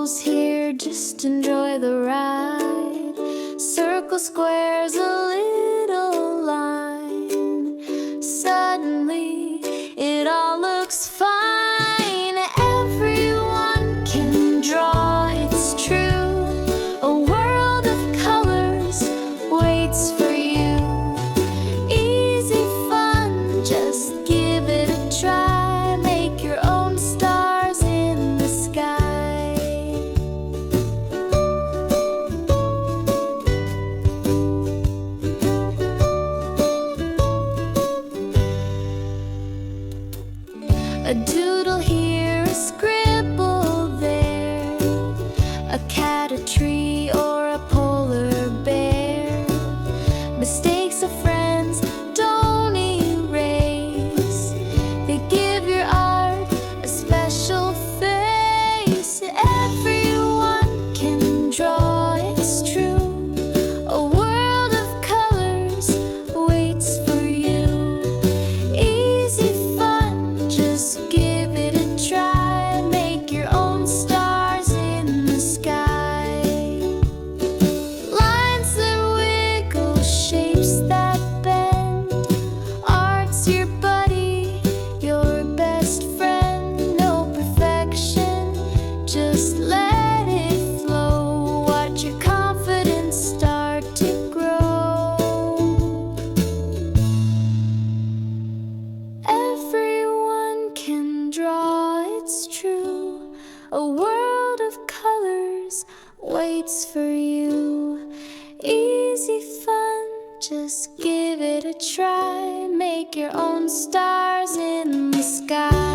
rules here, just enjoy the ride. Circle, squares, a little line. Suddenly, it all looks fine. Everyone can draw, it's true. A world of colors waits for you. Easy fun, just give it a try. Make your own stars in the sky. A doodle here, a scribble there, a cat, a tree, or a polar bear. Mistakes of friends don't erase. They give your art a special face. Everyone can draw, it's true. A world of colors waits for you. Easy fun, just give it a try. Make your own stars in the sky. Lines that wiggle, shapes that bend. Art's your buddy, your best friend. No perfection, just let it flow. Watch your confidence start to grow. Everyone can draw, it's true. A world of colors waits for you. Easy fun, just give it a try. Make your own stars in the sky.